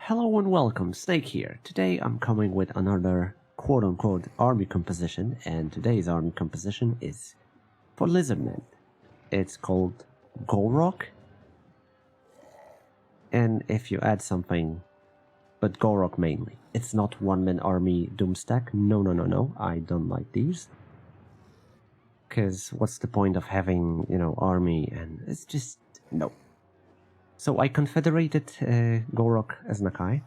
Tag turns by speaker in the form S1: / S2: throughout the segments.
S1: Hello and welcome, Snake here. Today I'm coming with another quote-unquote army composition, and today's army composition is for Lizardmen. It's called Gor-Rok, and if you add something, but Gor-Rok mainly. It's not one-man army doomstack, no, I don't like these. Because what's the point of having, army, and it's just, no. So I confederated Gor-Rok as Nakai.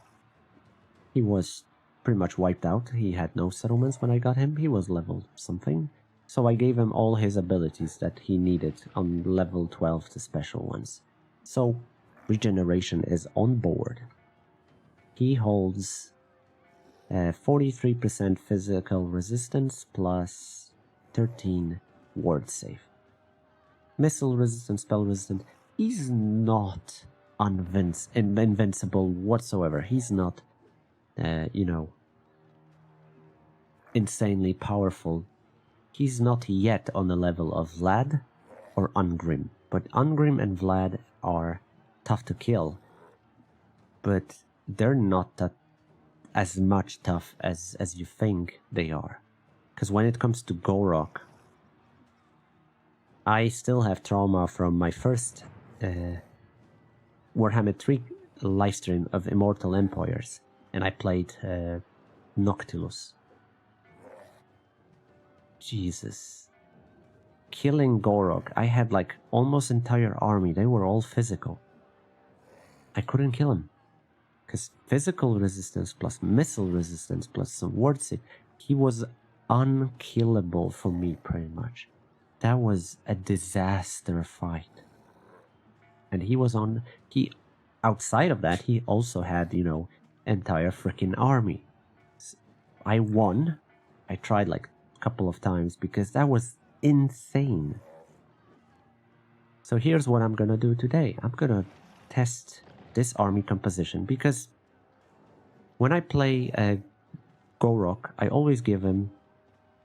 S1: He was pretty much wiped out. He had no settlements when I got him. He was level something. So I gave him all his abilities that he needed on level 12, the special ones. So regeneration is on board. He holds 43% physical resistance plus 13 ward save. Missile resistant, spell resistant. He's not invincible whatsoever. He's not, insanely powerful. He's not yet on the level of Vlad or Ungrim. But Ungrim and Vlad are tough to kill. But they're not that as much tough as you think they are. Because when it comes to Gor-Rok, I still have trauma from my first Warhammer 3 livestream of Immortal Empires, and I played Noctilus. Jesus. Killing Gor-Rok, I had like almost entire army, they were all physical. I couldn't kill him. Because physical resistance plus missile resistance plus some ward save, he was unkillable for me pretty much. That was a disaster fight. And outside of that, he also had, entire freaking army. I won. I tried like a couple of times because that was insane. So here's what I'm gonna do today. I'm gonna test this army composition because when I play Gor-Rok, I always give him,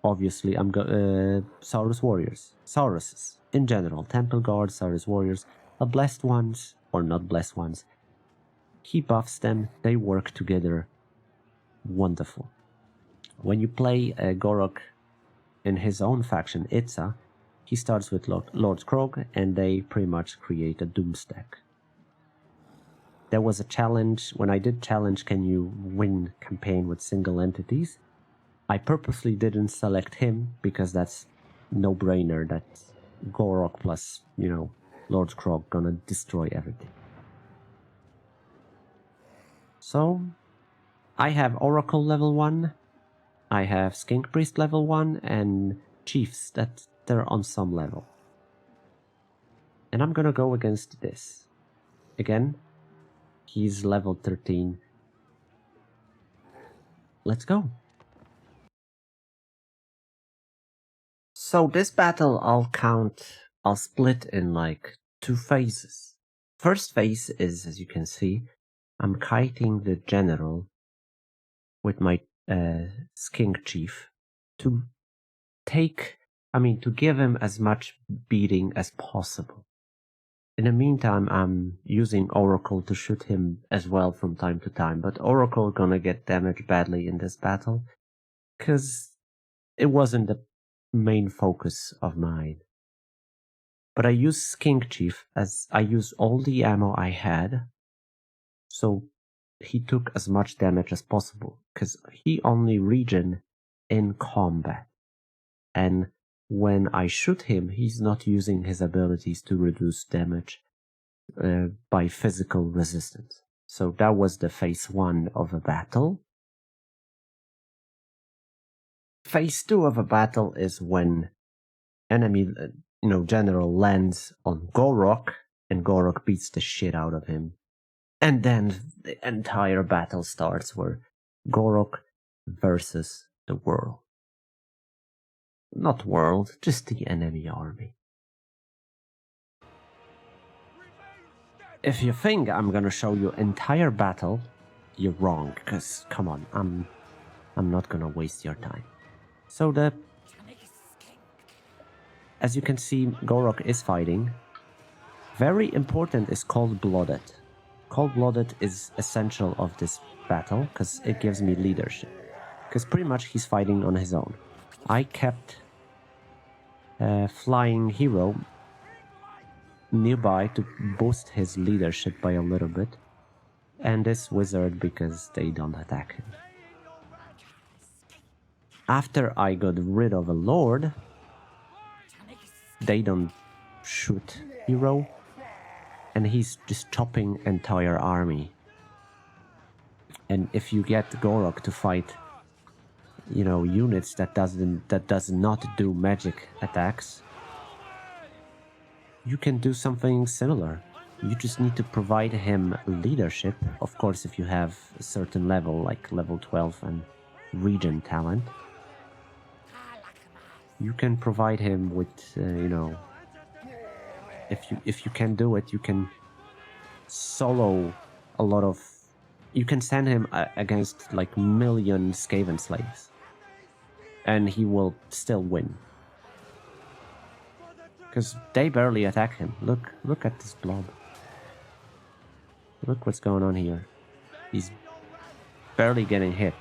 S1: obviously, Suarus warriors. Sauruses, in general. Temple Guards, Suarus warriors. Blessed ones, or not blessed ones. He buffs them, they work together. Wonderful. When you play Gor-Rok in his own faction, Itza, he starts with Lord Krog, and they pretty much create a doomstack. There was a challenge, when I did challenge can you win campaign with single entities, I purposely didn't select him, because that's no-brainer, that's Gor-Rok plus, Lord Krog gonna destroy everything. So, I have Oracle level 1, I have Skink Priest level 1, and Chiefs that they're on some level. And I'm gonna go against this. Again, he's level 13. Let's go. So this battle I'll split in like 2 phases. First phase is, as you can see, I'm kiting the general with my skink chief to give him as much beating as possible. In the meantime, I'm using Oracle to shoot him as well from time to time, but Oracle gonna get damaged badly in this battle, cause it wasn't the main focus of mine. But I used Skink Chief as I used all the ammo I had, so he took as much damage as possible, because he only regen in combat. And when I shoot him, he's not using his abilities to reduce damage by physical resistance. So that was the phase 1 of a battle. Phase 2 of a battle is when enemy, general lands on Gor-Rok, and Gor-Rok beats the shit out of him. And then the entire battle starts where Gor-Rok versus the world. Not world, just the enemy army. If you think I'm gonna show you entire battle, you're wrong, because come on, I'm not gonna waste your time. So as you can see, Gor-Rok is fighting. Very important is cold-blooded. Cold-blooded is essential of this battle because it gives me leadership. Because pretty much he's fighting on his own. I kept Flying Hero nearby to boost his leadership by a little bit. And this Wizard because they don't attack him. After I got rid of a Lord, they don't shoot Hero, and he's just chopping entire army. And if you get Gor-Rok to fight, you know, units that does not do magic attacks, you can do something similar. You just need to provide him leadership. Of course, if you have a certain level, like level 12 and region talent, you can provide him with, you know, if you can do it, you can solo a lot of. You can send him against like million Skaven slaves, and he will still win. Because they barely attack him. Look at this blob. Look what's going on here. He's barely getting hit.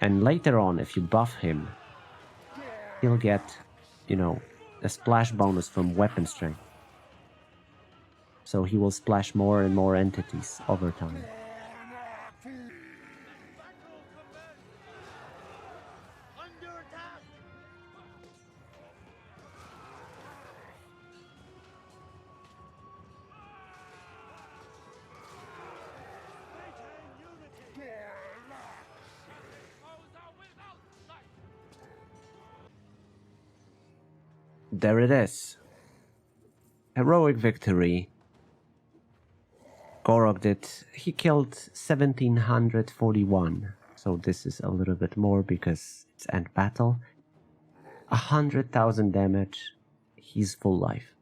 S1: And later on, if you buff him, he'll get, you know, a splash bonus from weapon strength. So he will splash more and more entities over time. There it is. Heroic victory. Gor-Rok did. He killed 1741. So this is a little bit more because it's end battle. 100,000 damage. He's full life.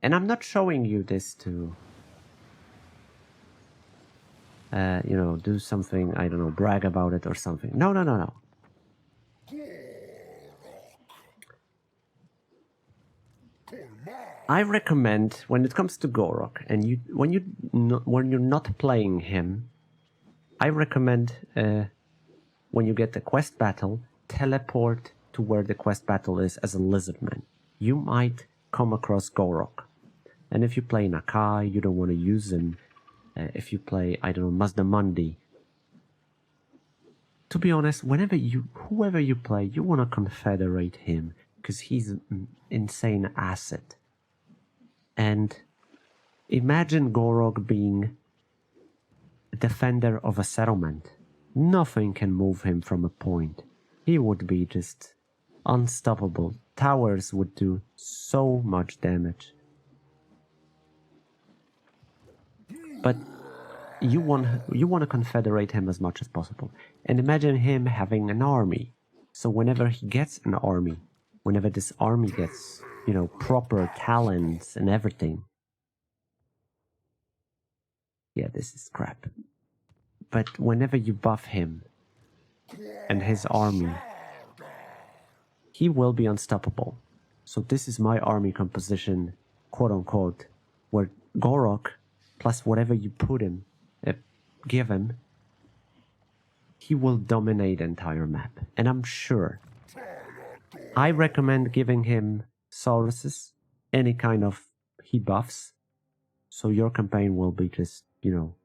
S1: And I'm not showing you this to, you know, do something, I don't know, brag about it or something. No. I recommend when it comes to Gor-Rok, and when you're not playing him, I recommend when you get the quest battle, teleport to where the quest battle is as a Lizardman. You might come across Gor-Rok, and if you play Nakai, you don't want to use him. If you play, I don't know, Mazdamundi. To be honest, whoever you play, you want to confederate him because he's an insane asset. And imagine Gor-Rok being a defender of a settlement. Nothing can move him from a point. He would be just unstoppable. Towers would do so much damage. But you want to confederate him as much as possible. And imagine him having an army. So whenever he gets an army, whenever this army gets, you know, proper talents and everything. Yeah, this is crap. But whenever you buff him and his army, he will be unstoppable. So this is my army composition, quote unquote, where Gor-Rok plus whatever you put him, give him, he will dominate the entire map. And I'm sure. I recommend giving him Suaruses, any kind of he buffs, so your campaign will be just, you know,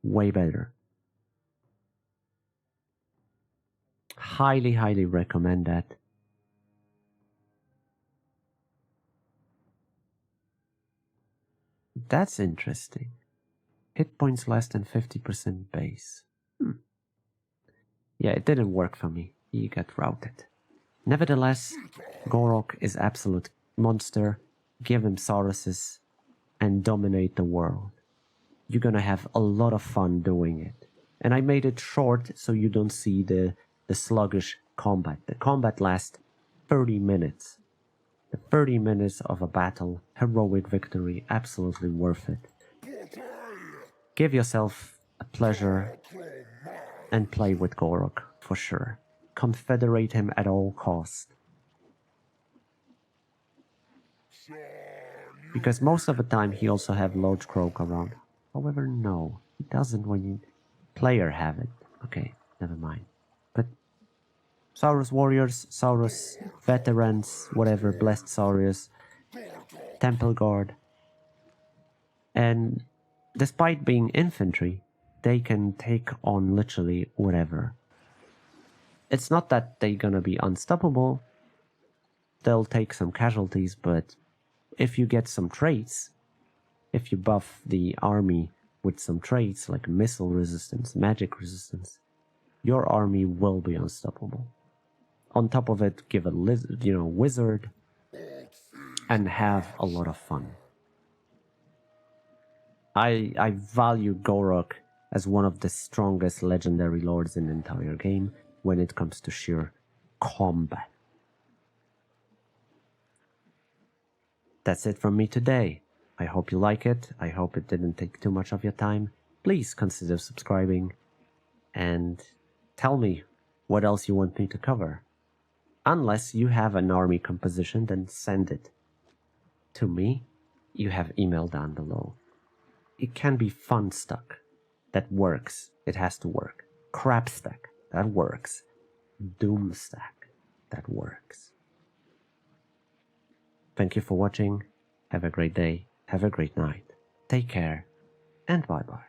S1: way better. Highly, highly recommend that. That's interesting. Hit points less than 50% base. Yeah, it didn't work for me. He got routed. Nevertheless, Gor-Rok is absolute monster. Give him Suaruses and dominate the world. You're gonna have a lot of fun doing it. And I made it short so you don't see the sluggish combat. The combat lasts 30 minutes. The 30 minutes of a battle, heroic victory, absolutely worth it. Give yourself a pleasure and play with Gor-Rok for sure. Confederate him at all costs. Because most of the time he also have Lord-Croak around. However, no, he doesn't when you player have it. Okay, never mind. But Saurus Warriors, Saurus Veterans, whatever, Blessed Saurus, Temple Guard. And despite being infantry, they can take on literally whatever. It's not that they're gonna be unstoppable. They'll take some casualties, but if you get some traits, if you buff the army with some traits like missile resistance, magic resistance, your army will be unstoppable. On top of it, give a wizard, and have a lot of fun. I value Gor-Rok as one of the strongest legendary lords in the entire game when it comes to sheer combat. That's it from me today. I hope you like it. I hope it didn't take too much of your time. Please consider subscribing and tell me what else you want me to cover. Unless you have an army composition, then send it to me. You have email down below. It can be fun stuck. That works. It has to work. Crap stack. That works. Doom stack. That works. Thank you for watching. Have a great day. Have a great night. Take care. And bye-bye.